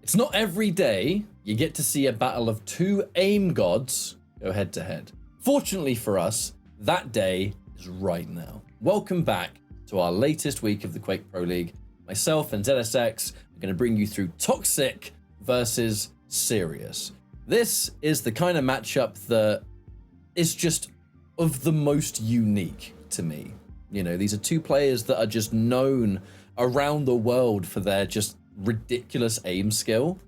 It's not every day you get to see a battle of two aim gods go head to head. Fortunately for us, that day is right now. Welcome back to our latest week of the Quake Pro League. Myself and ZSX are going to bring you through toxjq versus Serious. This is the kind of matchup that is just of the most unique to me. You know, these are two players that are just known around the world for their just ridiculous aim skill,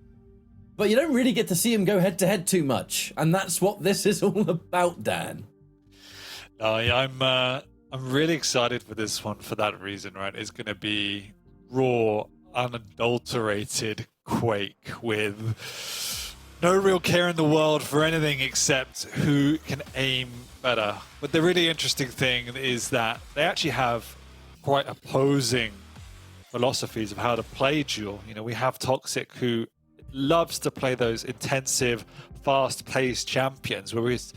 but you don't really get to see them go head to head too much, and that's what this is all about, Dan. I'm really excited for this one for that reason, right? It's going to be raw, unadulterated Quake with no real care in the world for anything except who can aim better. But the really interesting thing is that they actually have quite opposing philosophies of how to play duel. You know, we have toxjq, who loves to play those intensive, fast-paced champions, whereas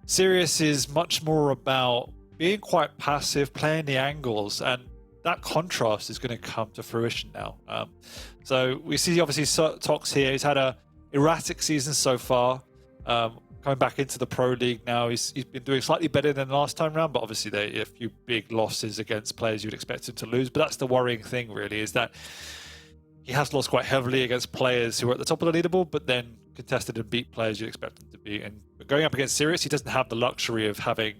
Serious is much more about being quite passive, playing the angles, and that contrast is going to come to fruition now. So we see obviously Tox here. He's had a erratic season so far. Coming back into the Pro League now, he's been doing slightly better than last time round, but obviously there are a few big losses against players you'd expect him to lose. But that's the worrying thing, really, is that he has lost quite heavily against players who are at the top of the leaderboard, but then contested and beat players you'd expect him to beat. And going up against Serious, he doesn't have the luxury of having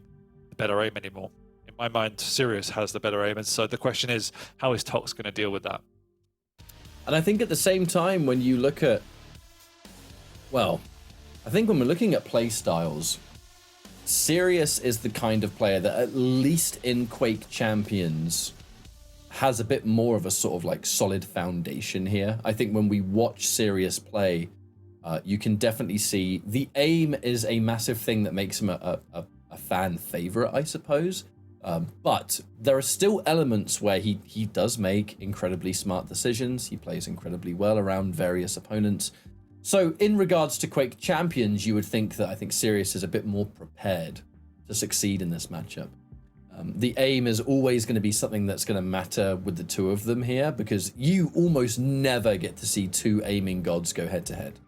the better aim anymore. In my mind, Serious has the better aim, and so the question is, how is Tox going to deal with that? And I think at the same time, when you look at, well, I think when we're looking at play styles, Serious is the kind of player that, at least in Quake Champions, has a bit more of a sort of like solid foundation here. I think when we watch Serious play, you can definitely see the aim is a massive thing that makes him a fan favorite, I suppose. But there are still elements where he does make incredibly smart decisions. He plays incredibly well around various opponents. So in regards to Quake Champions, you would think that I think Serious is a bit more prepared to succeed in this matchup. The aim is always going to be something that's going to matter with the two of them here, because you almost never get to see two aiming gods go head to head.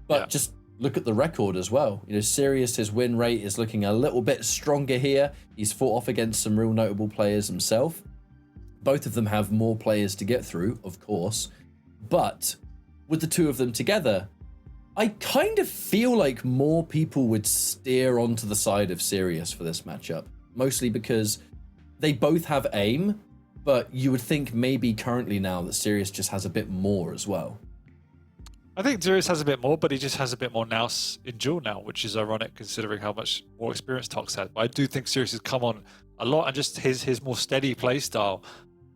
But just look at the record as well. You know, Serious, his win rate is looking a little bit stronger here. He's fought off against some real notable players himself. Both of them have more players to get through, of course. But with the two of them together, I kind of feel like more people would steer onto the side of Serious for this matchup. Mostly because they both have aim, but you would think maybe currently now that Serious just has a bit more as well. I think Serious has a bit more, but he just has a bit more nous in duel now, which is ironic considering how much more experience Tox had. But I do think Serious has come on a lot, and just his more steady play style,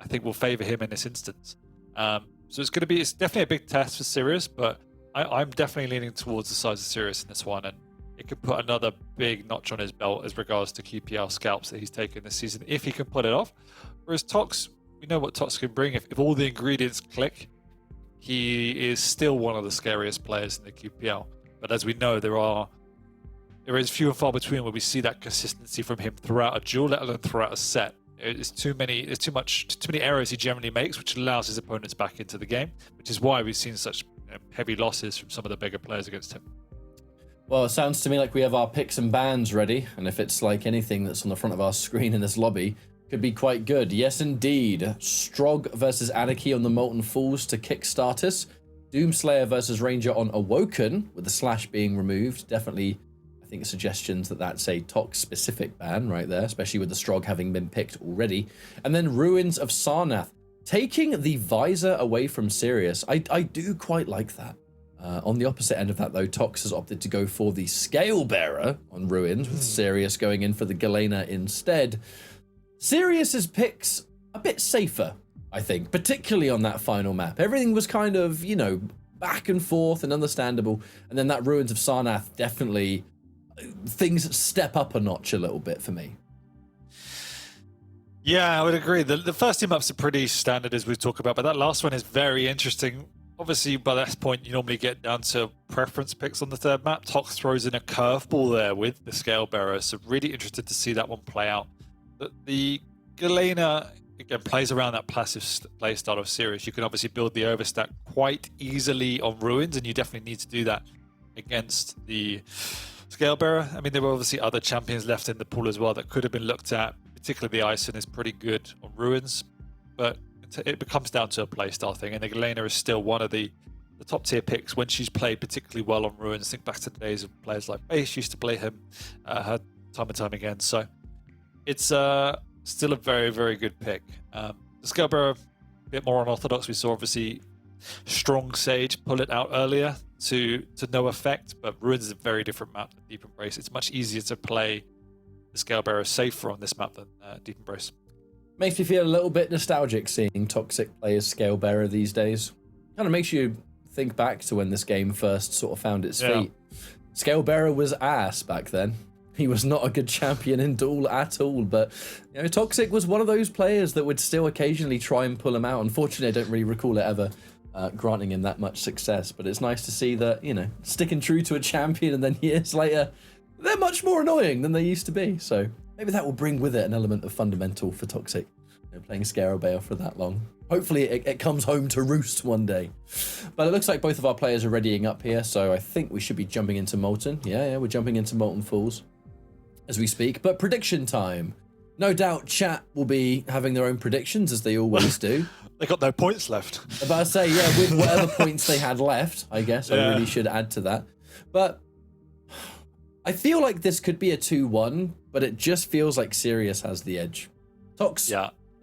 I think, will favor him in this instance. So it's definitely a big test for Serious, but I'm definitely leaning towards the side of Serious in this one, and it could put another big notch on his belt as regards to QPL scalps that he's taken this season, if he can put it off. Whereas Tox, we know what Tox can bring. If all the ingredients click, he is still one of the scariest players in the QPL. But as we know, there is few and far between where we see that consistency from him throughout a duel, let alone throughout a set. There's too many errors he generally makes, which allows his opponents back into the game, which is why we've seen such heavy losses from some of the bigger players against him. Well, it sounds to me like we have our picks and bans ready, and if it's like anything that's on the front of our screen in this lobby, could be quite good. Yes, indeed. Strog versus Anarchy on the Molten Fools to kickstart us. Doomslayer versus Ranger on Awoken, with the slash being removed. Definitely, I think, suggestions that that's a Tox-specific ban right there, especially with the Strog having been picked already. And then Ruins of Sarnath, taking the visor away from Serious. I do quite like that. On the opposite end of that, though, Tox has opted to go for the Scale Bearer on Ruins, with Serious going in for the Galena instead. Serious's picks a bit safer, I think, particularly on that final map. Everything was kind of, you know, back and forth and understandable. And then that Ruins of Sarnath, definitely things step up a notch a little bit for me. Yeah, I would agree. The first two maps are pretty standard, as we talk about, but that last one is very interesting. Obviously, by that point, you normally get down to preference picks on the third map. Tox throws in a curveball there with the Scale Bearer, so really interested to see that one play out. The Galena again, plays around that passive play style of Sirius. You can obviously build the overstack quite easily on Ruins, and you definitely need to do that against the Scalebearer. I mean, there were obviously other champions left in the pool as well that could have been looked at. Particularly the Ison is pretty good on Ruins, but it becomes down to a playstyle thing. And Elena is still one of the top tier picks when she's played particularly well on Ruins. Think back to the days of players like Base used to play him her time and time again. So it's still a very, very good pick. The Scalebearer, a bit more unorthodox. We saw obviously Strong Sage pull it out earlier to no effect, but Ruins is a very different map than Deep Embrace. It's much easier to play the Scalebearer safer on this map than Deep Embrace. Makes me feel a little bit nostalgic seeing Toxic play as Scalebearer these days. Kind of makes you think back to when this game first sort of found its feet. Scalebearer was ass back then. He was not a good champion in Duel at all, but you know, Toxic was one of those players that would still occasionally try and pull him out. Unfortunately, I don't really recall it ever granting him that much success, but it's nice to see that, you know, sticking true to a champion and then years later, they're much more annoying than they used to be. So maybe that will bring with it an element of fundamental for Toxic, you know, playing Scalebearer for that long. Hopefully it comes home to roost one day. But it looks like both of our players are readying up here, so I think we should be jumping into Molten. Yeah, we're jumping into Molten Falls as we speak. But prediction time. No doubt chat will be having their own predictions, as they always do. They got no points left. About to say, yeah, with whatever points they had left, I guess. I really should add to that. But I feel like this could be a 2-1, but it just feels like Sirius has the edge. Tox,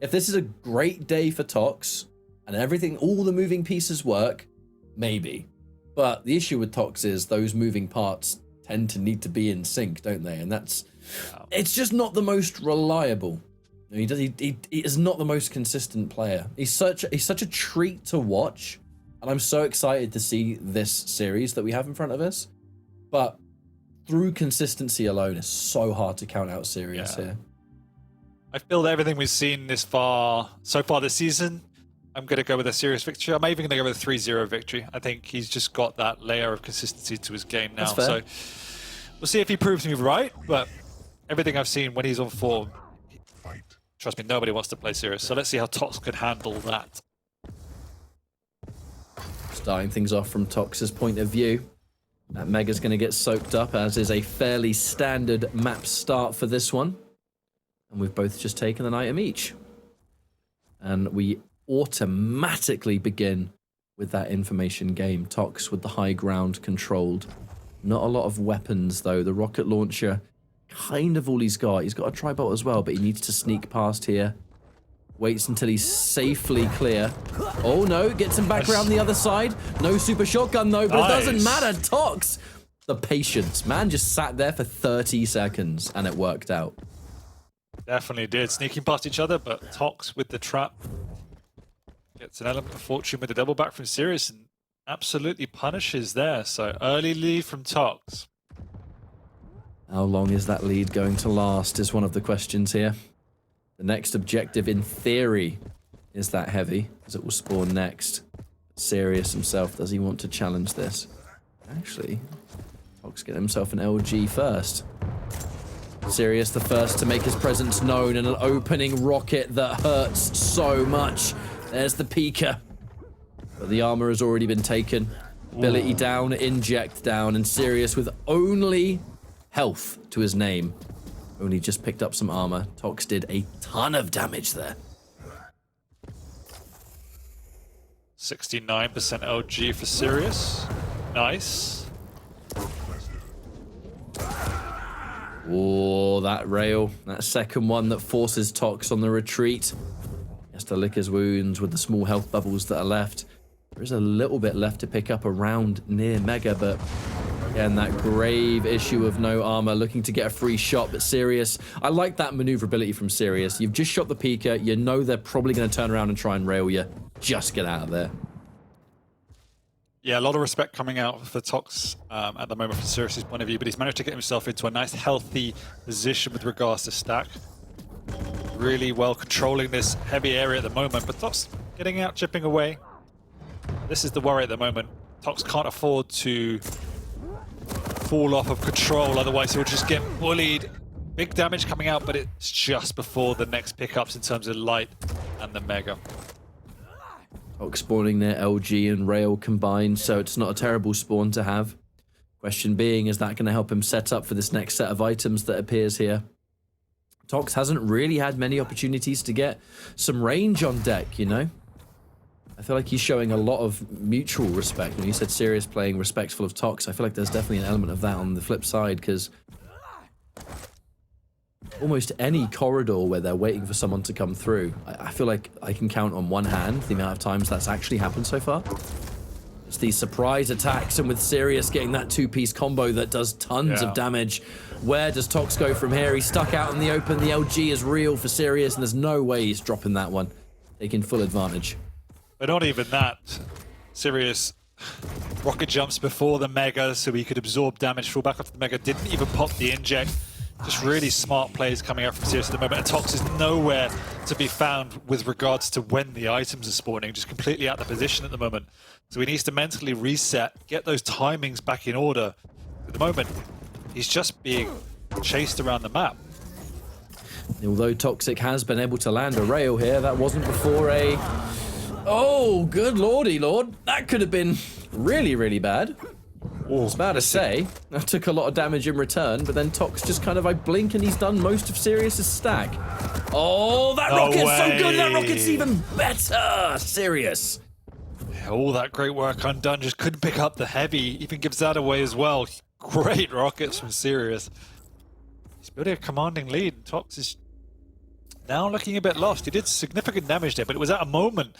if this is a great day for Tox, and everything, all the moving pieces work, maybe. But the issue with Tox is those moving parts tend to need to be in sync, don't they? And that's, it's just not the most reliable. He is not the most consistent player. He's such a treat to watch, and I'm so excited to see this series that we have in front of us. But through consistency alone, it's so hard to count out Sirius here. I feel that everything we've seen so far this season, I'm going to go with a Sirius victory. I'm even going to go with a 3-0 victory. I think he's just got that layer of consistency to his game now. So we'll see if he proves me right, but everything I've seen when he's on form, trust me, nobody wants to play Sirius. So let's see how Tox could handle that. Starting things off from Tox's point of view. That Mega's going to get soaked up, as is a fairly standard map start for this one. And we've both just taken an item each. And we automatically begin with that information game. Tox with the high ground controlled. Not a lot of weapons, though. The rocket launcher, kind of all he's got. He's got a tri-bolt as well, but he needs to sneak past here. Waits until he's safely clear. Oh no, gets him back around the other side. No super shotgun though, but it doesn't matter. Tox, the patience. Man just sat there for 30 seconds and it worked out. Definitely did. Sneaking past each other, but Tox with the trap gets an element of fortune with the double back from Sirius and absolutely punishes there. So early lead from Tox. How long is that lead going to last is one of the questions here. The next objective, in theory, is that heavy, as it will spawn next. Sirius himself, does he want to challenge this? Actually, Tox get himself an LG first. Sirius the first to make his presence known, and an opening rocket that hurts so much. There's the Pika. But the armor has already been taken. Ability down, inject down, and Sirius with only health to his name. Only just picked up some armor. Tox did a ton of damage there. 69% LG for Sirius. Nice. Oh, that rail. That second one that forces Tox on the retreat. He has to lick his wounds with the small health bubbles that are left. There is a little bit left to pick up around near Mega, but again, that grave issue of no armor, looking to get a free shot, but Sirius, I like that maneuverability from Sirius. You've just shot the Pika, you know they're probably going to turn around and try and rail you. Just get out of there. Yeah, a lot of respect coming out for Tox at the moment from Sirius's point of view, but he's managed to get himself into a nice, healthy position with regards to stack. Really well controlling this heavy area at the moment, but Tox getting out, chipping away. This is the worry at the moment. Tox can't afford to fall off of control, otherwise he'll just get bullied. Big damage coming out, but it's just before the next pickups in terms of light. and the Mega. Tox spawning near LG and Rail combined, so it's not a terrible spawn to have. Question being, is that going to help him set up for this next set of items that appears here? Tox hasn't really had many opportunities to get some range on deck, you know? I feel like he's showing a lot of mutual respect. When you said Sirius playing respectful of Tox, I feel like there's definitely an element of that on the flip side, because almost any corridor where they're waiting for someone to come through, I feel like I can count on one hand the amount of times that's actually happened so far. It's these surprise attacks, and with Sirius getting that two-piece combo that does tons of damage. Where does Tox go from here? He's stuck out in the open. The LG is real for Sirius, and there's no way he's dropping that one. Taking full advantage. But not even that. Sirius rocket jumps before the Mega so he could absorb damage, fall back onto the Mega, didn't even pop the inject. Just really smart plays coming out from Sirius at the moment, and Tox is nowhere to be found with regards to when the items are spawning, just completely out of position at the moment. So he needs to mentally reset, get those timings back in order. At the moment, he's just being chased around the map. Although Toxic has been able to land a rail here, that wasn't before a... Oh, good lordy lord. That could have been really, really bad. It's bad to say. That took a lot of damage in return, but then Tox just kind of, I blink and he's done most of Sirius's stack. Oh, that rocket's so good! That rocket's even better! Sirius. All that great work undone, just couldn't pick up the heavy, even gives that away as well. Great rockets from Sirius. He's building a commanding lead. Tox is now looking a bit lost. He did significant damage there, but it was at a moment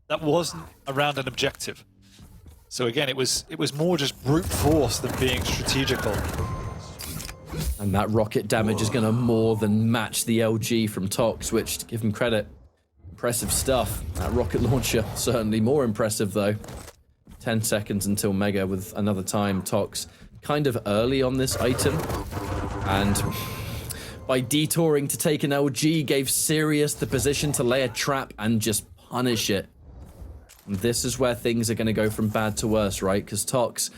that wasn't around an objective. So again, it was more just brute force than being strategical. And that rocket damage is going to more than match the LG from Tox, which, to give him credit, impressive stuff. That rocket launcher, certainly more impressive though. 10 seconds until Mega with another time. Tox kind of early on this item. And by detouring to take an LG, gave Sirius the position to lay a trap and just punish it. And this is where things are going to go from bad to worse, right? Because Tox,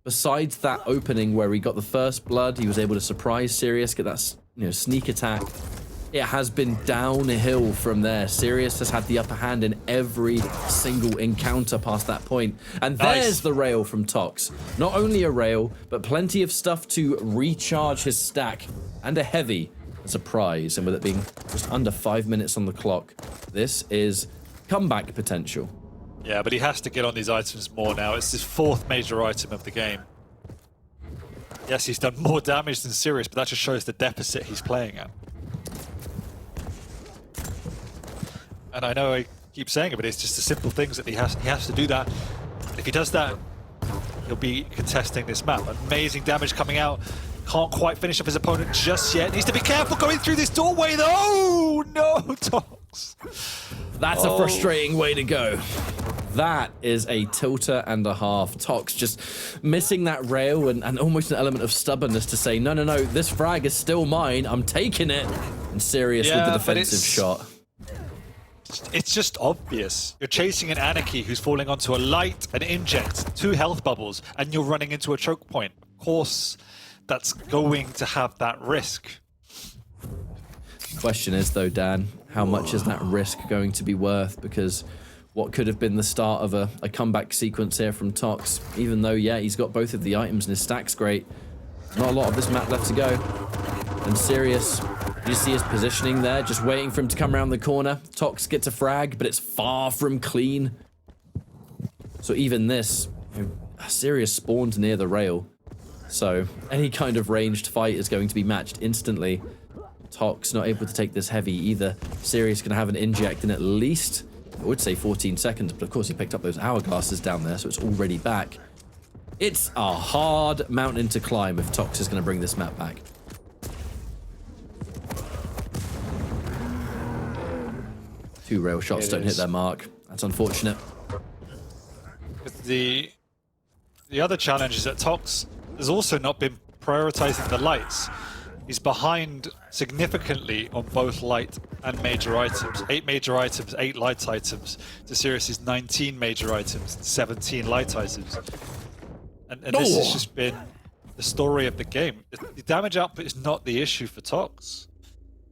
besides that opening where he got the first blood, he was able to surprise Sirius, get that sneak attack. It has been downhill from there. Sirius has had the upper hand in every single encounter past that point. And there's the rail from Tox. Not only a rail, but plenty of stuff to recharge his stack. And a heavy as a prize. And with it being just under 5 minutes on the clock, this is comeback potential. Yeah, but he has to get on these items more now. It's his fourth major item of the game. Yes, he's done more damage than Sirius, but that just shows the deficit he's playing at. And I know I keep saying it, but it's just the simple things that he has to do that. If he does that, he'll be contesting this map. Amazing damage coming out. Can't quite finish up his opponent just yet. Needs to be careful going through this doorway though! No, Tox. That's a frustrating way to go. That is a tilter and a half. Tox just missing that rail and almost an element of stubbornness to say, no, this frag is still mine. I'm taking it. And Sirius with the defensive shot. It's just obvious. You're chasing an Anarchy who's falling onto a light, an inject, 2 health bubbles, and you're running into a choke point. Of course, that's going to have that risk. Question is, though, Dan, how much is that risk going to be worth? Because what could have been the start of a comeback sequence here from Tox, even though, yeah, he's got both of the items and his stack's great. Not a lot of this map left to go. And Sirius, you see his positioning there, just waiting for him to come around the corner. Tox gets a frag, but it's far from clean. So even this, Sirius spawned near the rail. So any kind of ranged fight is going to be matched instantly. Tox not able to take this heavy either. Sirius can have an inject in at least, I would say 14 seconds, but of course he picked up those hourglasses down there, so it's already back. It's a hard mountain to climb if Tox is going to bring this map back. Two rail shots don't hit their mark. That's unfortunate. The other challenge is that Tox has also not been prioritizing the lights. He's behind significantly on both light and major items. 8 major items, 8 light items. To Sirius's 19 major items, 17 light items. And this has just been the story of the game. The damage output is not the issue for Tox,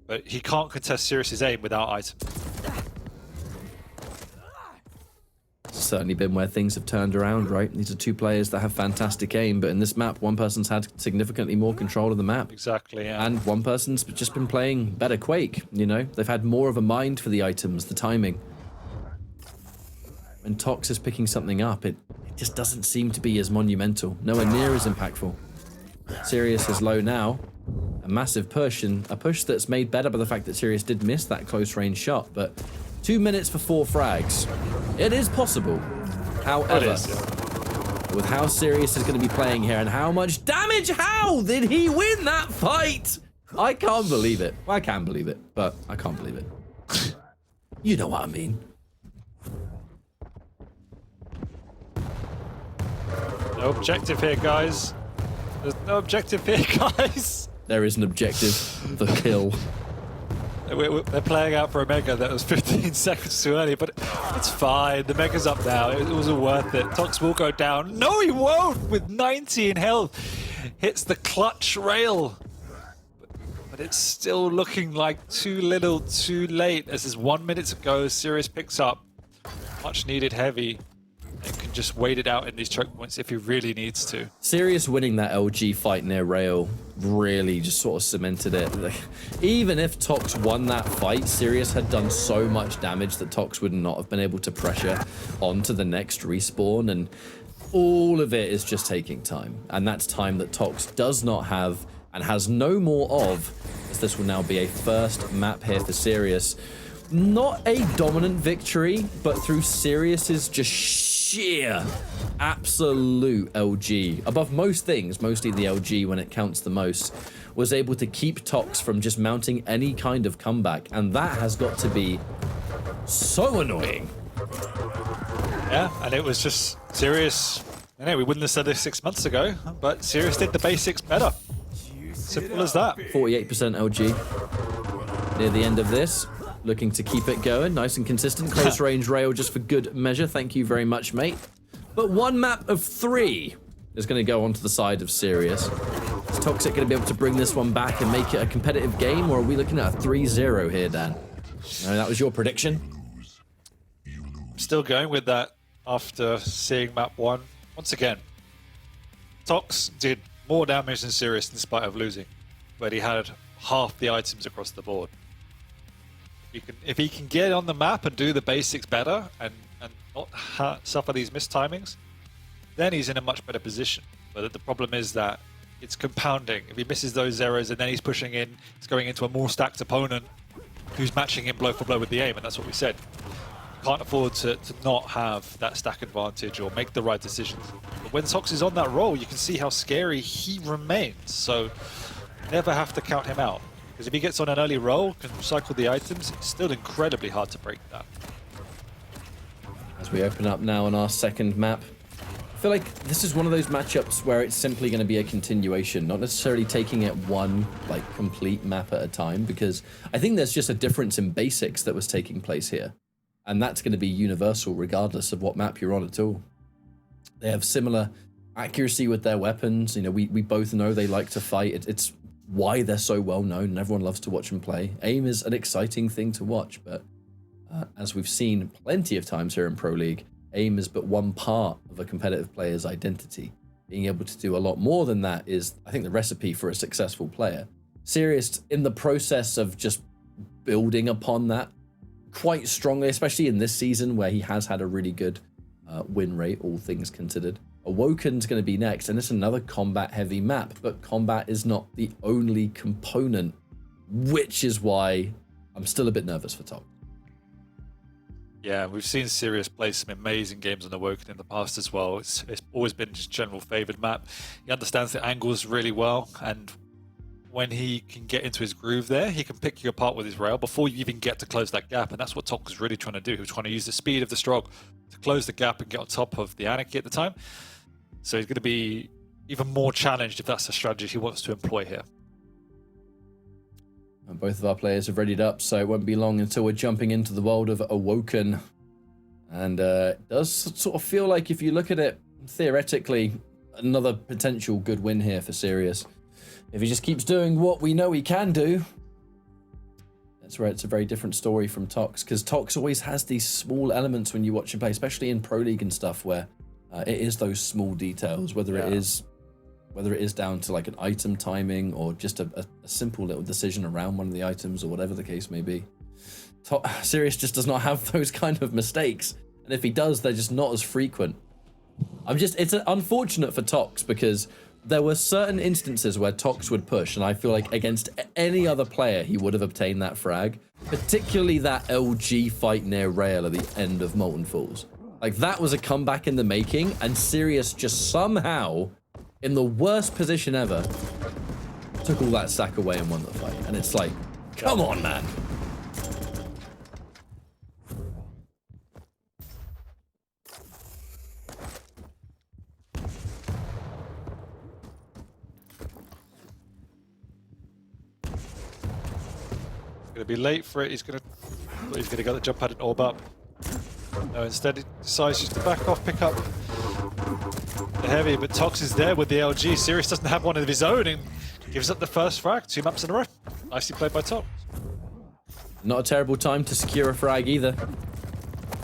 but he can't contest Sirius's aim without items. certainly been where things have turned around, right? These are two players that have fantastic aim, but in this map, one person's had significantly more control of the map. Exactly, yeah. And one person's just been playing better Quake, you know? They've had more of a mind for the items, the timing. When Tox is picking something up, it just doesn't seem to be as monumental, nowhere near as impactful. Sirius is low now. A massive push, and a push that's made better by the fact that Sirius did miss that close range shot, but 2 minutes for 4 frags. It is possible. However, with how Sirius is going to be playing here and how much damage, how did he win that fight? I can't believe it. Well, I can believe it, but I can't believe it. You know what I mean. No objective here, guys. There's no objective here, guys. There is an objective, the kill. They're playing out for a Mega that was 15 seconds too early, but it's fine. The Mega's up now. It was all worth it. Tox will go down. No, he won't! With 19 health. Hits the clutch rail. But it's still looking like too little, too late. As there's 1 minute to go, Sirius picks up. Much needed heavy. And can just wait it out in these choke points if he really needs to. Sirius winning that LG fight near rail really just sort of cemented it. Like, even if Tox won that fight, Sirius had done so much damage that Tox would not have been able to pressure onto the next respawn, and all of it is just taking time. And that's time that Tox does not have and has no more of, as this will now be a first map here for Sirius. Not a dominant victory, but through Sirius's just sheer absolute LG, above most things, mostly the LG when it counts the most, was able to keep Tox from just mounting any kind of comeback, and that has got to be so annoying. Yeah, and it was just Sirius. I know we wouldn't have said this 6 months ago, but Sirius did the basics better. Simple as that. 48% LG near the end of this. Looking to keep it going, nice and consistent. Close range rail just for good measure. Thank you very much, mate. But one map of 3 is going to go onto the side of Sirius. Is Toxic going to be able to bring this one back and make it a competitive game, or are we looking at a 3-0 here, Dan? No, that was your prediction. Still going with that after seeing map 1. Once again, Tox did more damage than Sirius in spite of losing, but he had half the items across the board. If he can get on the map and do the basics better and not suffer these mistimings, then he's in a much better position. But the problem is that it's compounding. If he misses those errors and then he's pushing in, he's going into a more stacked opponent who's matching him blow for blow with the aim, and that's what we said. You can't afford to not have that stack advantage or make the right decisions. But when Tox is on that roll, you can see how scary he remains. So never have to count him out. Because if he gets on an early roll, can recycle the items, it's still incredibly hard to break that. As we open up now on our second map, I feel like this is one of those matchups where it's simply going to be a continuation, not necessarily taking it one complete map at a time, because I think there's just a difference in basics that was taking place here. And that's going to be universal regardless of what map you're on at all. They have similar accuracy with their weapons. You know, we both know they like to fight. It's why they're so well known and everyone loves to watch them play. Aim is an exciting thing to watch, but as we've seen plenty of times here in Pro League, aim is but one part of a competitive player's identity. Being able to do a lot more than that is, I think, the recipe for a successful player. Sirius, in the process of just building upon that quite strongly, especially in this season where he has had a really good win rate, all things considered. Awoken's going to be next, and it's another combat-heavy map, but combat is not the only component, which is why I'm still a bit nervous for Top. Yeah, we've seen Sirius play some amazing games on Awoken in the past as well. It's always been his general favoured map. He understands the angles really well, and when he can get into his groove there, he can pick you apart with his rail before you even get to close that gap, and that's what Top was really trying to do. He was trying to use the speed of the Strog to close the gap and get on top of the Anarchy at the time. So he's going to be even more challenged if that's the strategy he wants to employ here. And both of our players have readied up, so it won't be long until we're jumping into the world of Awoken. And it does sort of feel like, if you look at it theoretically, another potential good win here for Sirius. If he just keeps doing what we know he can do, That's where it's a very different story from Tox, because Tox always has these small elements when you watch him play, especially in Pro League and stuff, where it is those small details, whether it is down to like an item timing or just a simple little decision around one of the items or whatever the case may be. Sirius just does not have those kind of mistakes, and if he does, they're just not as frequent. It's unfortunate for Tox, because there were certain instances where Tox would push, and I feel like against any other player he would have obtained that frag, particularly that LG fight near Rail at the end of Molten Falls. Like, that was a comeback in the making, and Sirius just somehow, in the worst position ever, took all that stack away and won the fight. And it's like, come on, man. Gonna be late for it. He's gonna get the jump pad and orb up. No, instead he decides just to back off, pick up the heavy, but Tox is there with the LG. Sirius doesn't have one of his own and gives up the first frag, 2 maps in a row. Nicely played by Tox. Not a terrible time to secure a frag either.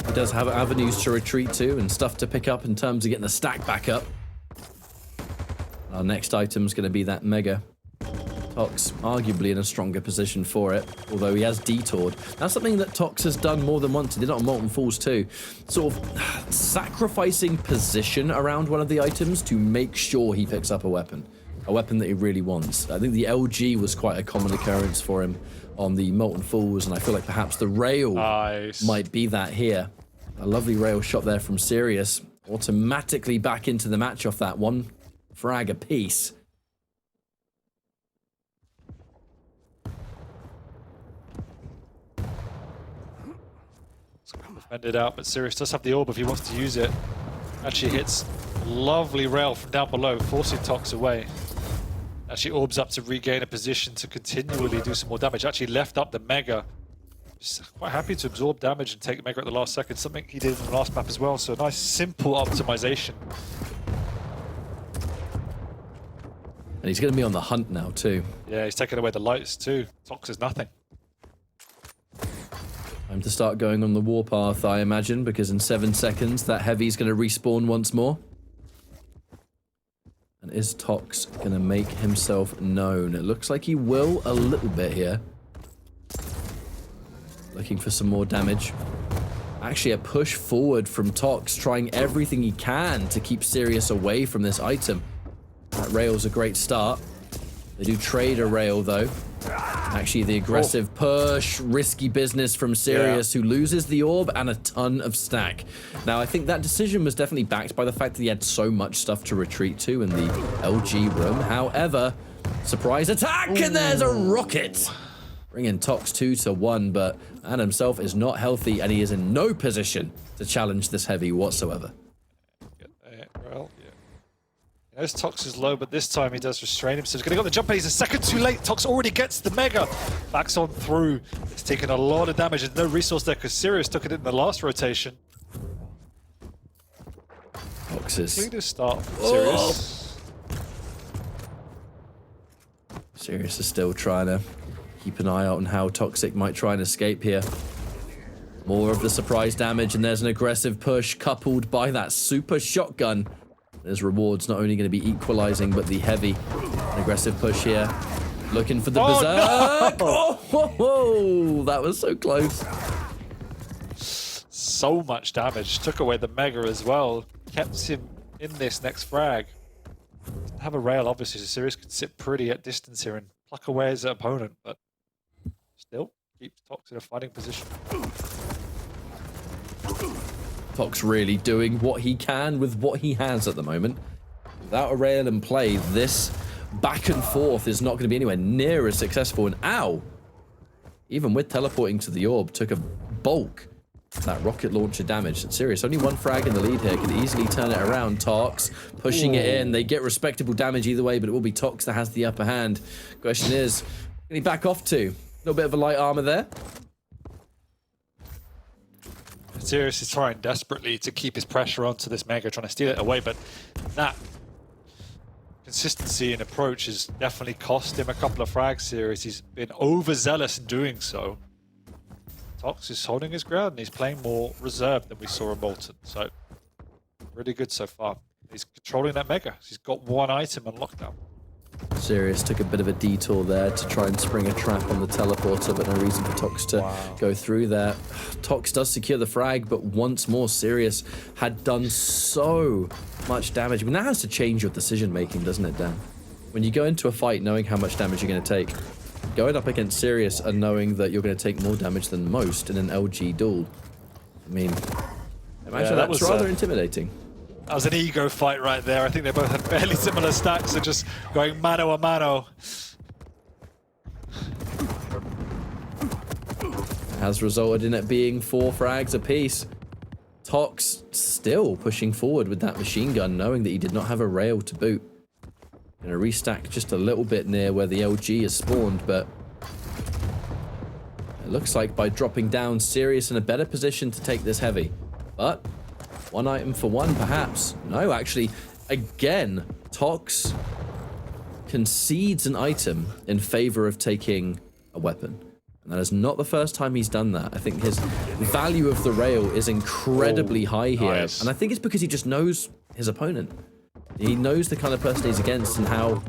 He does have avenues to retreat to and stuff to pick up in terms of getting the stack back up. Our next item is going to be that Mega. Tox arguably in a stronger position for it, although he has detoured. That's something that Tox has done more than once. He did it on Molten Falls too. Sort of sacrificing position around one of the items to make sure he picks up a weapon that he really wants. I think the LG was quite a common occurrence for him on the Molten Falls, and I feel like perhaps the Rail might be that here. A lovely Rail shot there from Sirius. Automatically back into the match off that one. Frag apiece. Defended out, but Sirius does have the orb if he wants to use it. Actually hits lovely Rail from down below, forcing Tox away. Actually orbs up to regain a position to continually do some more damage. Actually left up the Mega. Just quite happy to absorb damage and take the Mega at the last second, something he did in the last map as well. So a nice simple optimization. And he's going to be on the hunt now too. Yeah, he's taking away the lights too. Tox is nothing. Time to start going on the warpath, I imagine, because in 7 seconds that heavy's going to respawn once more. And is Tox going to make himself known? It looks like he will a little bit here. Looking for some more damage. Actually, a push forward from Tox, trying everything he can to keep Sirius away from this item. That Rail's a great start. They do trade a Rail, though. Actually, the aggressive push, risky business from Sirius, who loses the orb and a ton of stack. Now, I think that decision was definitely backed by the fact that he had so much stuff to retreat to in the LG room. However, surprise attack, and there's a rocket! Bringing Tox 2-1, but man himself is not healthy, and he is in no position to challenge this heavy whatsoever. Well, yeah. He knows Tox is low, but this time he does restrain himself. He's going to go the jump, but he's a second too late. Tox already gets the Mega. Backs on through. It's taken a lot of damage. There's no resource there because Sirius took it in the last rotation. Tox is... Clean start from Sirius. Sirius is still trying to keep an eye out on how Toxic might try and escape here. More of the surprise damage, and there's an aggressive push coupled by that super shotgun. There's rewards not only going to be equalizing, but the heavy. An aggressive push here. Looking for the berserk. No! Oh, that was so close. So much damage. Took away the Mega as well. Kept him in this next frag. Didn't have a Rail, obviously, so Sirius could sit pretty at distance here and pluck away his opponent, but still keeps Tox in a fighting position. Tox really doing what he can with what he has at the moment. Without a Rail in play, this back and forth is not going to be anywhere near as successful. And ow! Even with teleporting to the orb, took a bulk of that rocket launcher damage. And Sirius, only one frag in the lead here, can easily turn it around. Tox pushing it in. They get respectable damage either way, but it will be Tox that has the upper hand. Question is, can he back off to? A little bit of a light armor there. Sirius is trying desperately to keep his pressure onto this Mega, trying to steal it away, but that consistency and approach has definitely cost him a couple of frags. Sirius, he's been overzealous in doing so. Tox is holding his ground and he's playing more reserved than we saw in Molten. So, really good so far. He's controlling that Mega. He's got one item on lockdown. Sirius took a bit of a detour there to try and spring a trap on the teleporter, but no reason for Tox to go through there. Tox does secure the frag, but once more, Sirius had done so much damage. I mean, that has to change your decision making, doesn't it, Dan? When you go into a fight knowing how much damage you're going to take, going up against Sirius and knowing that you're going to take more damage than most in an LG duel, I mean, imagine that's rather intimidating. That was an ego fight right there. I think they both had fairly similar stacks, so just going mano a mano. Has resulted in it being 4 frags apiece. Tox still pushing forward with that machine gun, knowing that he did not have a rail to boot. Gonna restack just a little bit near where the LG is spawned, but it looks like by dropping down, Sirius in a better position to take this heavy. But one item for one, perhaps. No, actually, again, Tox concedes an item in favor of taking a weapon. And that is not the first time he's done that. I think his value of the rail is incredibly high here. Nice. And I think it's because he just knows his opponent. He knows the kind of person he's against and how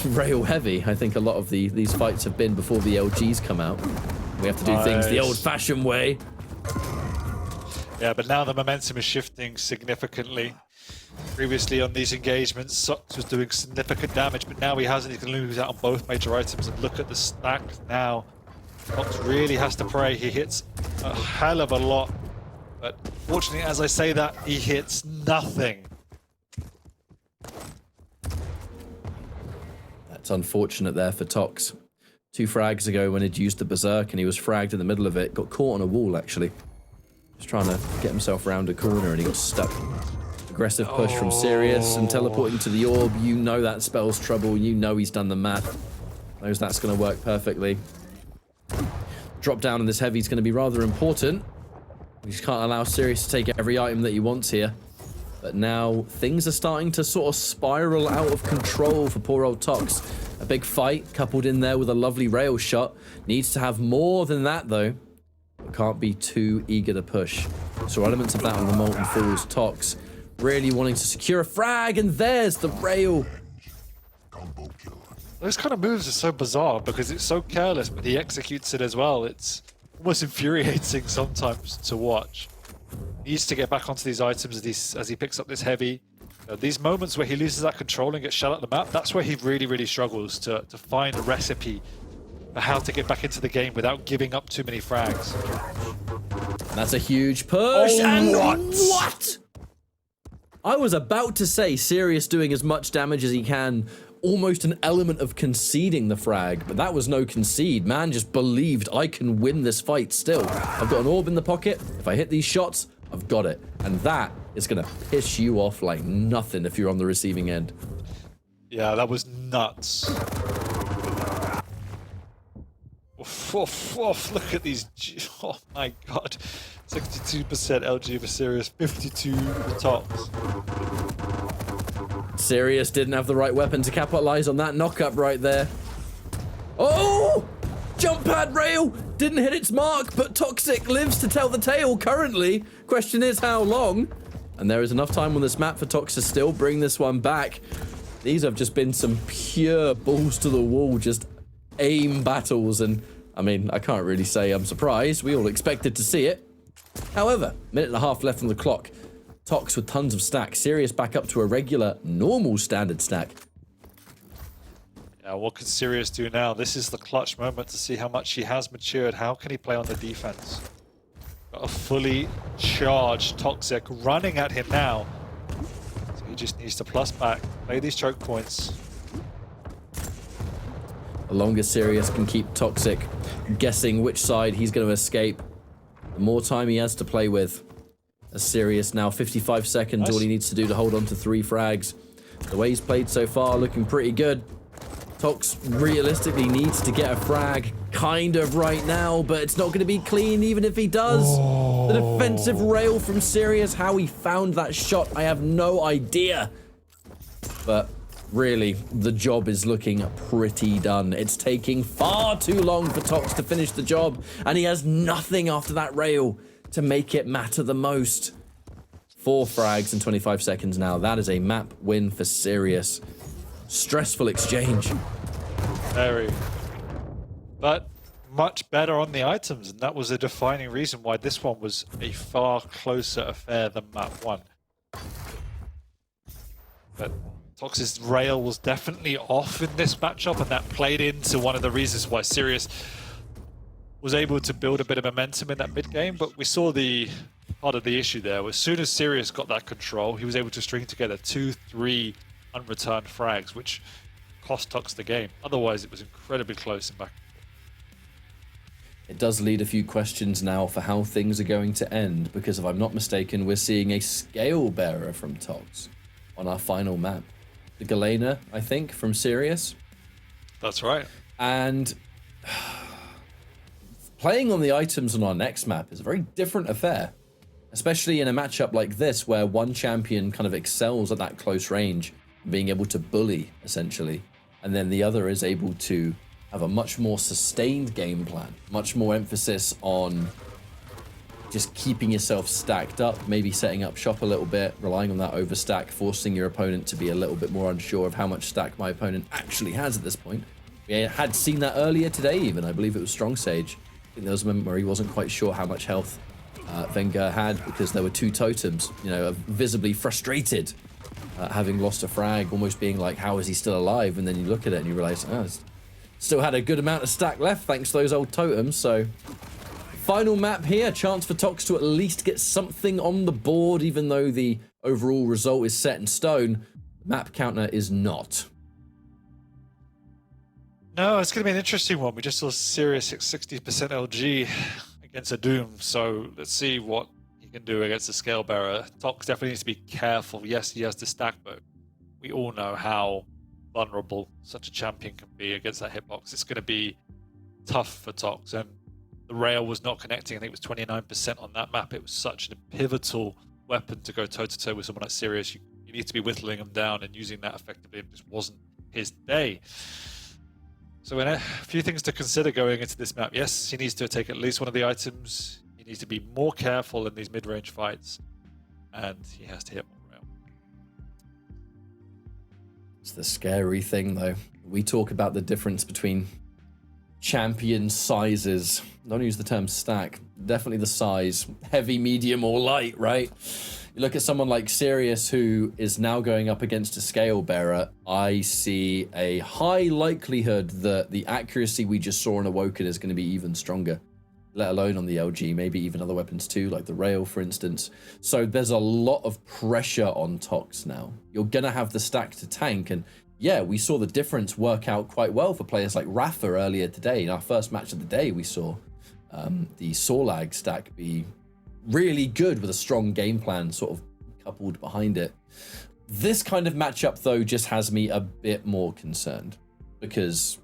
rail heavy I think a lot of these fights have been before the LGs come out. We have to do things the old-fashioned way. Yeah, but now the momentum is shifting significantly. Previously on these engagements, Sox was doing significant damage, but now he hasn't. He's going to lose out on both major items. And look at the stack now. Sox really has to pray. He hits a hell of a lot. But fortunately, as I say that, he hits nothing. That's unfortunate there for Tox. 2 frags ago when he'd used the Berserk and he was fragged in the middle of it. Got caught on a wall, actually. Just trying to get himself around a corner and he got stuck. Aggressive push from Sirius and teleporting to the orb. You know that spells trouble. You know he's done the math. Knows that's going to work perfectly. Drop down on this heavy is going to be rather important. We just can't allow Sirius to take every item that he wants here. But now things are starting to sort of spiral out of control for poor old Tox. A big fight coupled in there with a lovely rail shot. Needs to have more than that though. But can't be too eager to push. So elements of that on the Molten Fools. Tox really wanting to secure a frag, and there's the rail. Those kind of moves are so bizarre because it's so careless, but he executes it as well. It's almost infuriating sometimes to watch. He needs to get back onto these items as he picks up this heavy. These moments where he loses that control and gets shut out the map, that's where he really, really struggles to find a recipe for how to get back into the game without giving up too many frags. That's a huge push. Oh, and what? I was about to say Sirius doing as much damage as he can, almost an element of conceding the frag, but that was no concede. Man just believed I can win this fight still. I've got an orb in the pocket. If I hit these shots, I've got it. And that is going to piss you off like nothing if you're on the receiving end. Yeah, that was nuts. Look at these. Oh my god. 62% LG for Sirius, 52 for Tox. Sirius didn't have the right weapon to capitalize on that knock-up right there. Oh! Jump pad rail! Didn't hit its mark, but toxjq lives to tell the tale currently. Question is how long? And there is enough time on this map for Tox to still bring this one back. These have just been some pure balls to the wall, just aim battles, and I mean, I can't really say I'm surprised. We all expected to see it. However, minute and a half left on the clock. Tox with tons of stacks. Sirius back up to a regular, normal standard stack. Yeah, what can Sirius do now? This is the clutch moment to see how much he has matured. How can he play on the defense? Got a fully charged toxjq running at him now. So he just needs to plus back, play these choke points. The longer Sirius can keep toxjq guessing which side he's going to escape, the more time he has to play with. As Sirius now 55 seconds, nice. All he needs to do to hold on to 3 frags. The way he's played so far, looking pretty good. Tox realistically needs to get a frag kind of right now, but it's not going to be clean even if he does. Oh. The defensive rail from Sirius, how he found that shot, I have no idea. But really, the job is looking pretty done. It's taking far too long for Tox to finish the job, and he has nothing after that rail to make it matter the most. 4 frags in 25 seconds now. That is a map win for Sirius. Stressful exchange. Very. But much better on the items, and that was a defining reason why this one was a far closer affair than map 1. But Tox's rail was definitely off in this matchup, and that played into one of the reasons why Sirius was able to build a bit of momentum in that mid game. But we saw the part of the issue there. As soon as Sirius got that control, he was able to string together 2-3 unreturned frags, which cost Tox the game. Otherwise, it was incredibly close and back. It does lead a few questions now for how things are going to end, because if I'm not mistaken, we're seeing a scale bearer from Tox on our final map. The Galena, I think, from Sirius. That's right. And playing on the items on our next map is a very different affair, especially in a matchup like this where one champion kind of excels at that close range, being able to bully, essentially, and then the other is able to have a much more sustained game plan, much more emphasis on just keeping yourself stacked up, maybe setting up shop a little bit, relying on that overstack, forcing your opponent to be a little bit more unsure of how much stack my opponent actually has at this point. We had seen that earlier today even, I believe it was Strong Sage. I think there was a moment where he wasn't quite sure how much health Wenger had because there were 2 totems, you know, visibly frustrated, having lost a frag, almost being like, how is he still alive? And then you look at it and you realize, oh, still had a good amount of stack left thanks to those old totems, so... Final map here, chance for Tox to at least get something on the board, even though the overall result is set in stone. Map counter is not. No, it's going to be an interesting one. We just saw Sirius at 60% LG against a Doom, so let's see what he can do against the Scale Bearer. Tox definitely needs to be careful. Yes, he has the stack, but we all know how vulnerable such a champion can be against that hitbox. It's going to be tough for Tox, and the rail was not connecting. I think it was 29% on that map. It was such a pivotal weapon to go toe-to-toe with someone like Sirius. You need to be whittling them down and using that effectively. It just wasn't his day. So a few things to consider going into this map. Yes, he needs to take at least one of the items. He needs to be more careful in these mid-range fights. And he has to hit more rail. It's the scary thing, though. We talk about the difference between champion sizes. Don't use the term stack. Definitely the size. Heavy, medium, or light, right? You look at someone like Sirius, who is now going up against a scale bearer. I see a high likelihood that the accuracy we just saw in Awoken is going to be even stronger, let alone on the LG, maybe even other weapons too, like the rail, for instance. So there's a lot of pressure on Tox now. You're going to have the stack to tank, and yeah, we saw the difference work out quite well for players like Rafa earlier today. In our first match of the day, we saw the Sorlag stack be really good with a strong game plan sort of coupled behind it. This kind of matchup, though, just has me a bit more concerned because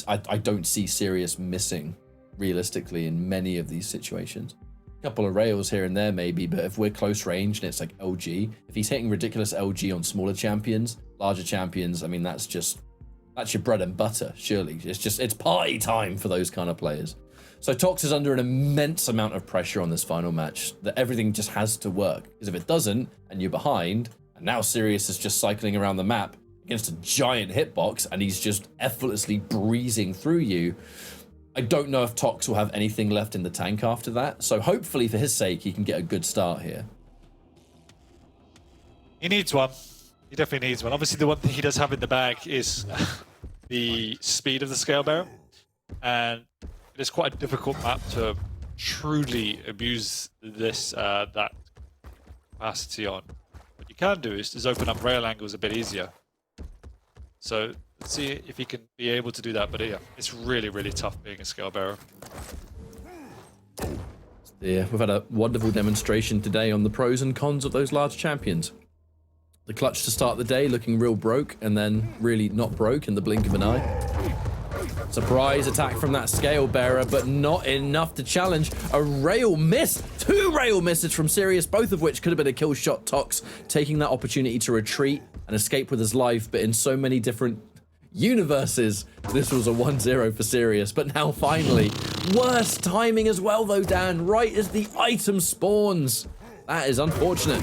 I don't see Sirius missing realistically in many of these situations. A couple of rails here and there maybe, but if we're close range and it's like LG, if he's hitting ridiculous LG on smaller champions, larger champions, I mean, that's your bread and butter, surely. It's party time for those kind of players. So Tox is under an immense amount of pressure on this final match that everything just has to work. Because if it doesn't, and you're behind, and now Sirius is just cycling around the map against a giant hitbox, and he's just effortlessly breezing through you, I don't know if Tox will have anything left in the tank after that. So hopefully for his sake, he can get a good start here. He needs one. He definitely needs one. Obviously, the one thing he does have in the bag is the speed of the Scale Bearer. And it is quite a difficult map to truly abuse this that capacity on. What you can do is open up rail angles a bit easier. So let's see if he can be able to do that. But yeah, it's really, really tough being a Scale Bearer. Yeah, we've had a wonderful demonstration today on the pros and cons of those large champions. The clutch to start the day looking real broke, and then really not broke in the blink of an eye. Surprise attack from that scale bearer, but not enough to challenge. A rail miss. 2 rail misses from Sirius, both of which could have been a kill shot. Tox taking that opportunity to retreat and escape with his life, but in so many different universes, this was a 1-0 for Sirius. But now finally, worst timing as well though, Dan, right as the item spawns. That is unfortunate.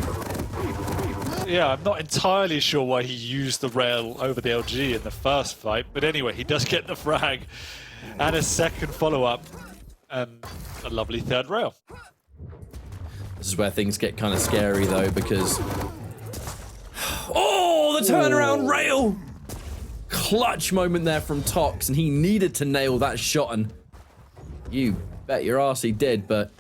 Yeah, I'm not entirely sure why he used the rail over the LG in the first fight, but anyway, he does get the frag and a second follow-up and a lovely third rail. This is where things get kind of scary though, because oh, the turnaround rail! Clutch moment there from Tox, and he needed to nail that shot, and you bet your ass he did, but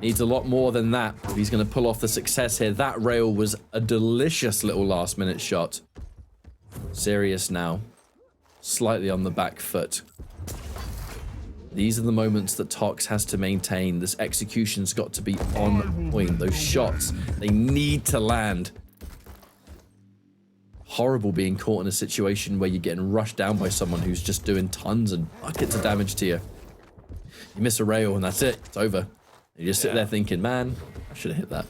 needs a lot more than that if he's going to pull off the success here. That rail was a delicious little last-minute shot. Sirius now, slightly on the back foot. These are the moments that Tox has to maintain. This execution's got to be on point. Those shots, they need to land. Horrible being caught in a situation where you're getting rushed down by someone who's just doing tons and buckets of damage to you. You miss a rail and that's it. It's over. You just sit there thinking, man, I should have hit that.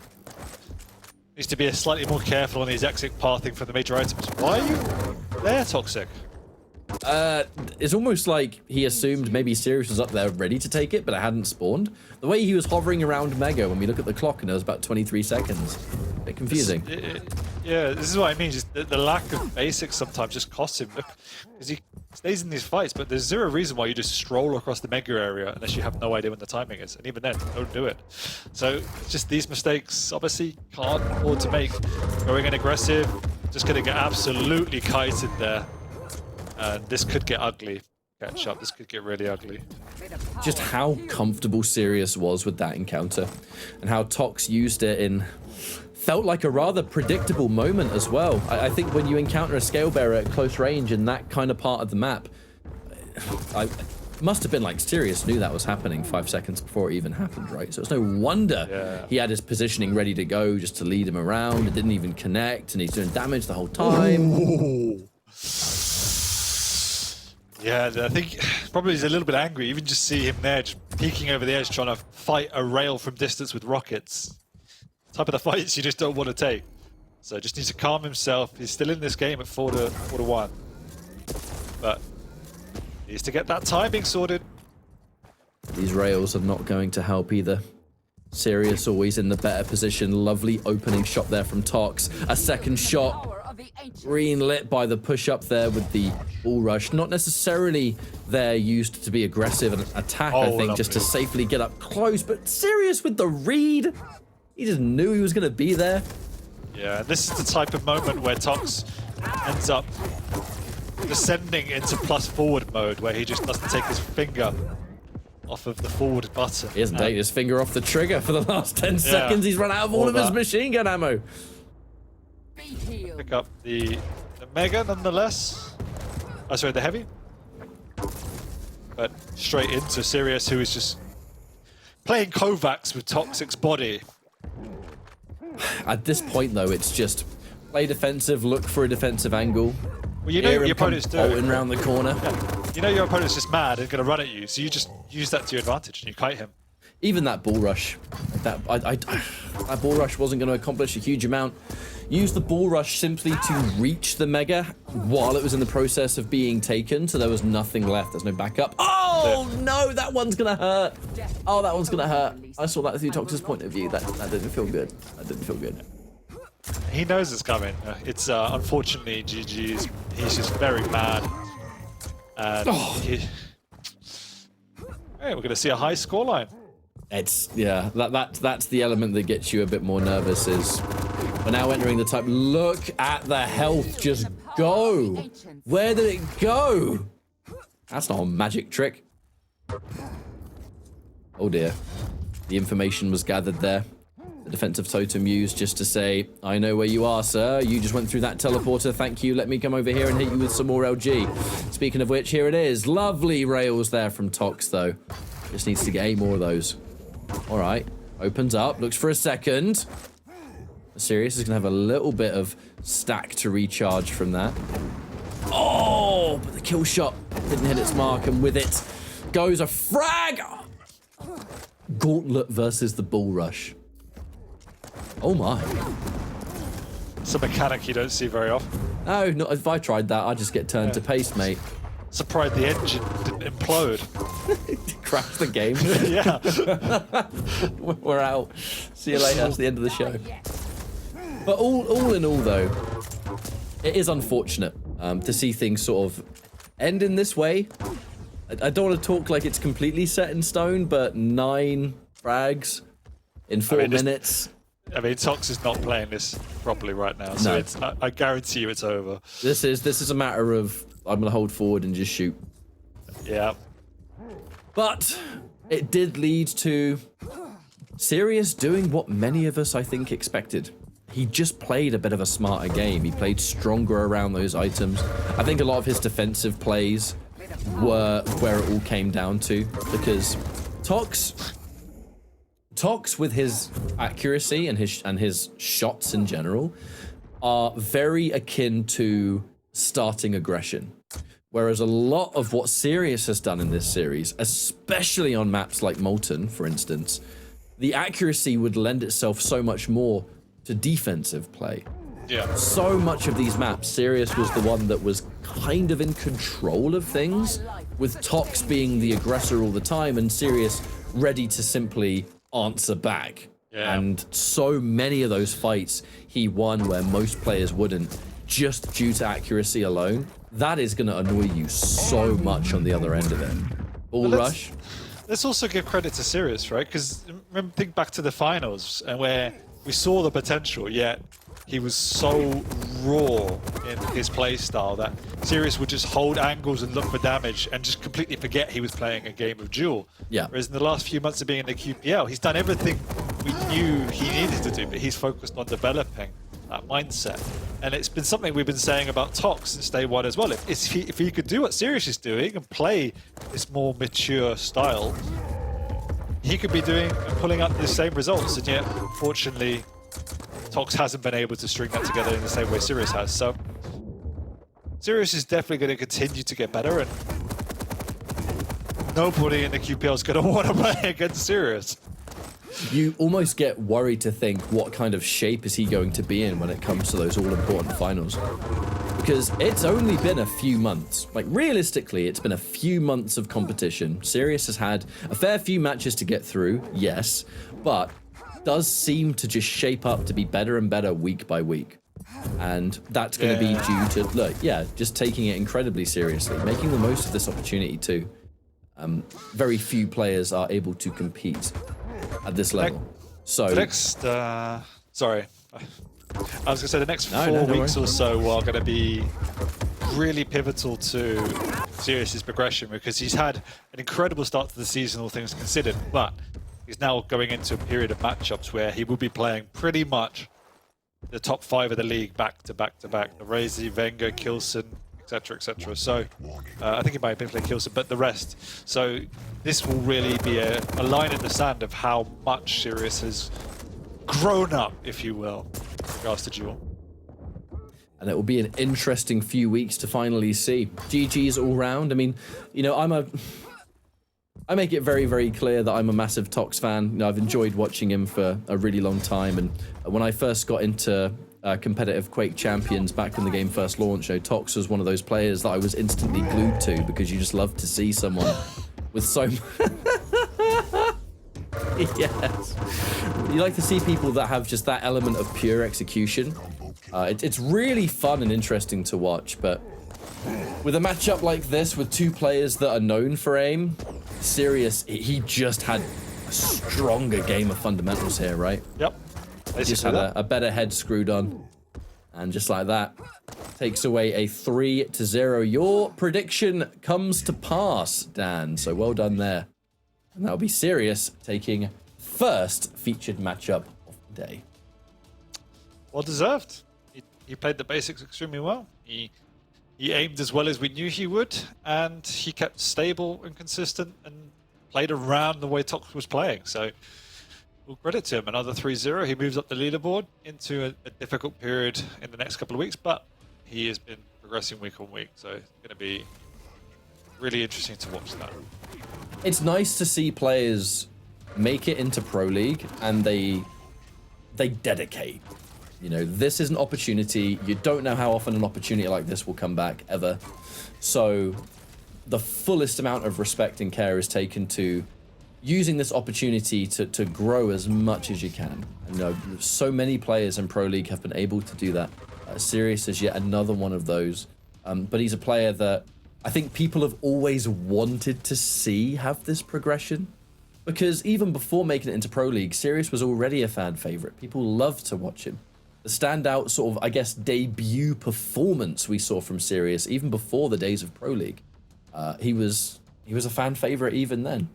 Needs to be slightly more careful on his exit pathing for the major items. Why are you there, Toxic? It's almost like he assumed maybe Sirius was up there ready to take it, but it hadn't spawned. The way he was hovering around Mega when we look at the clock, and it was about 23 seconds. A bit confusing. Yeah, this is what I mean. Just the lack of basics sometimes just costs him. Look, because he stays in these fights, but there's zero reason why you just stroll across the Mega area unless you have no idea when the timing is. And even then, don't do it. So it's just these mistakes, obviously, can't afford to make. Going in aggressive, just going to get absolutely kited there. And this could get ugly. Catch up. This could get really ugly. Just how comfortable Sirius was with that encounter, and how Tox used it in felt like a rather predictable moment as well. I think when you encounter a scale bearer at close range in that kind of part of the map, I must have been like Sirius knew that was happening 5 seconds before it even happened, right? So it's no wonder he had his positioning ready to go just to lead him around. It didn't even connect, and he's doing damage the whole time. Ooh. Yeah, I think probably he's a little bit angry. Even just see him there, just peeking over the edge, trying to fight a rail from distance with rockets. Type of the fights you just don't want to take. So just needs to calm himself. He's still in this game at 4-1, but needs to get that timing sorted. These rails are not going to help either. Sirius always in the better position. Lovely opening shot there from Tox. A second shot. Green lit by the push up there with the bull rush. Not necessarily there used to be aggressive and attack, I think, lovely. Just to safely get up close. But Sirius with the read. He just knew he was going to be there. Yeah, this is the type of moment where Tox ends up descending into plus forward mode, where he just doesn't take his finger off of the forward button. He hasn't taken his finger off the trigger for the last 10 seconds. He's run out of all of his machine gun ammo. Pick up the Mega nonetheless. Oh, sorry, the Heavy. But straight into Sirius, who is just playing Kovacs with Toxic's body. At this point, though, it's just play defensive, look for a defensive angle. Well, you know what your opponent's doing. Bolting around the corner. Yeah. You know your opponent's just mad and going to run at you, so you just use that to your advantage and you kite him. Even that bull rush, that bull rush wasn't going to accomplish a huge amount. Use the bull rush simply to reach the Mega while it was in the process of being taken, so there was nothing left. There's no backup. Oh no, that one's gonna hurt. Oh, that one's gonna hurt. I saw that through Tox's point of view. That didn't feel good. That didn't feel good. He knows it's coming. It's unfortunately GG's. He's just very mad. And hey, we're gonna see a high scoreline. It's that's the element that gets you a bit more nervous. Is we're now entering the time. Look at the health just go. Where did it go? That's not a magic trick. Oh dear. The information was gathered there. The defensive totem used just to say, I know where you are, sir. You just went through that teleporter. Thank you. Let me come over here and hit you with some more LG. Speaking of which, here it is. Lovely rails there from Tox, though. Just needs to get 8 more of those. All right. Opens up. Looks for a second. Sirius is going to have a little bit of stack to recharge from that. Oh! Oh, but the kill shot didn't hit its mark, and with it goes a frag! Gauntlet versus the Bull Rush. Oh my. It's a mechanic you don't see very often. No, not if I tried that, I'd just get turned to paste, mate. Surprised the engine didn't implode. Crash the game. Yeah. We're out. See you later. That's the end of the show. But all in all, though, it is unfortunate to see things sort of end in this way. I don't want to talk like it's completely set in stone, but 9 frags in 4 minutes. I mean, Tox is not playing this properly right now, so I guarantee you it's over. This is a matter of I'm gonna hold forward and just shoot. Yeah. But it did lead to Sirius doing what many of us, I think, expected. He just played a bit of a smarter game. He played stronger around those items. I think a lot of his defensive plays were where it all came down to, because Tox with his accuracy and his shots in general are very akin to starting aggression. Whereas a lot of what Sirius has done in this series, especially on maps like Molten, for instance, the accuracy would lend itself so much more to defensive play. Yeah. So much of these maps, Sirius was the one that was kind of in control of things, with Tox being the aggressor all the time and Sirius ready to simply answer back. Yeah. And so many of those fights he won where most players wouldn't, just due to accuracy alone. That is going to annoy you so much on the other end of it. Bull Rush. Let's also give credit to Sirius, right? Because think back to the finals and where we saw the potential, yet he was so raw in his play style that Sirius would just hold angles and look for damage and just completely forget he was playing a game of duel. Yeah. Whereas in the last few months of being in the QPL, he's done everything we knew he needed to do, but he's focused on developing that mindset. And it's been something we've been saying about Tox since day one as well. If he could do what Sirius is doing and play this more mature style, he could be doing and pulling up the same results. And yet, fortunately, Tox hasn't been able to string that together in the same way Sirius has. So Sirius is definitely going to continue to get better, and nobody in the QPL is going to want to play against Sirius. You almost get worried to think, what kind of shape is he going to be in when it comes to those all-important finals? Because it's only been a few months. Like, realistically, it's been a few months of competition. Sirius has had a fair few matches to get through, yes, but does seem to just shape up to be better and better week by week. And that's going to be due to, just taking it incredibly seriously, making the most of this opportunity too. Very few players are able to compete at this level. So the next, sorry, I was gonna say the next 4 weeks or so are going to be really pivotal to Sirius's progression, because he's had an incredible start to the season, all things considered, but he's now going into a period of matchups where he will be playing pretty much the top 5 of the league back to back to back. The Razy, Wenger, Kilson, etc., etc. So I think he might have been playing Kilson, but the rest. So this will really be a line in the sand of how much Sirius has grown up, if you will, in regards to duel. And it will be an interesting few weeks to finally see. GG's all round. I mean, you know, I make it very, very clear that I'm a massive Tox fan. You know, I've enjoyed watching him for a really long time. And when I first got into competitive Quake Champions back when the game first launched, you know, Tox was one of those players that I was instantly glued to, because you just love to see someone with so yes. You like to see people that have just that element of pure execution. It's really fun and interesting to watch, but with a matchup like this with 2 players that are known for aim, Sirius, he just had a stronger game of fundamentals here, right? Yep. He just had a better head screwed on. And just like that, takes away a 3-0. Your prediction comes to pass, Dan. So well done there. And that'll be Sirius taking first featured matchup of the day. Well deserved. He played the basics extremely well. He aimed as well as we knew he would, and he kept stable and consistent and played around the way Tox was playing. So we'll credit to him. Another 3-0. He moves up the leaderboard into a difficult period in the next couple of weeks, but he has been progressing progressing week on week. So it's going to be really interesting to watch that. It's nice to see players make it into Pro League and they dedicate. You know, this is an opportunity. You don't know how often an opportunity like this will come back ever. So the fullest amount of respect and care is taken to using this opportunity to grow as much as you can. I know so many players in Pro League have been able to do that. Sirius is yet another one of those. But he's a player that I think people have always wanted to see have this progression. Because even before making it into Pro League, Sirius was already a fan favorite. People loved to watch him. The standout sort of, I guess, debut performance we saw from Sirius, even before the days of Pro League, he was a fan favorite even then.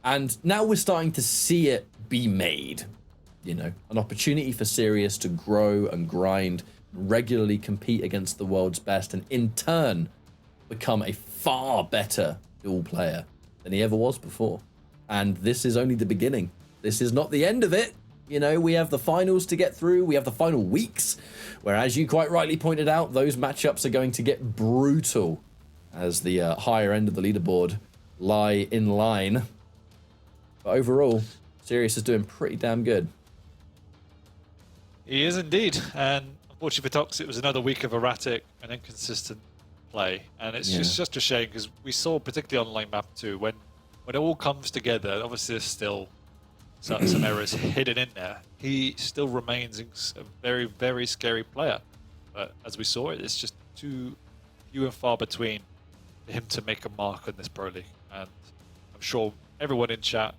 And now we're starting to see it be made. You know, an opportunity for Sirius to grow and grind, regularly compete against the world's best, and in turn become a far better duel player than he ever was before. And this is only the beginning. This is not the end of it. You know, we have the finals to get through. We have the final weeks, where, as you quite rightly pointed out, those matchups are going to get brutal as the higher end of the leaderboard lie in line. But overall, Sirius is doing pretty damn good. He is indeed. And unfortunately for Tox, it was another week of erratic and inconsistent play. And it's just a shame, because we saw, particularly on Lane Map 2, when it all comes together, obviously there's still some errors hidden in there. He still remains a very, very scary player. But as we saw, it's just too few and far between for him to make a mark on this Pro League. And I'm sure everyone in chat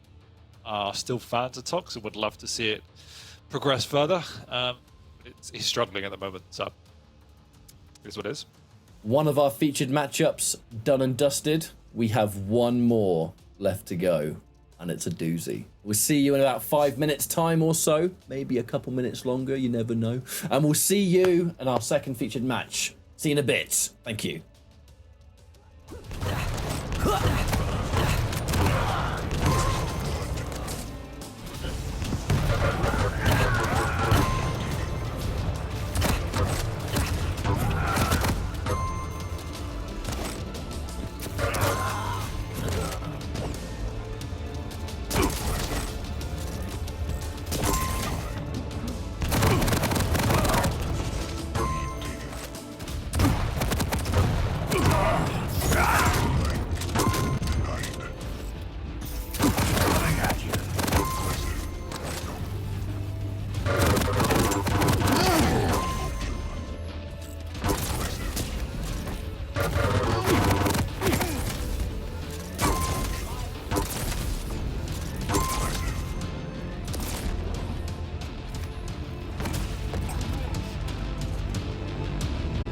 are still fans of Tox and would love to see it progress further. He's struggling at the moment, so it is what it is. One of our featured matchups done and dusted. We have one more left to go, and it's a doozy. We'll see you in about 5 minutes time or so, maybe a couple minutes longer, you never know. And we'll see you in our second featured match. See you in a bit. Thank you.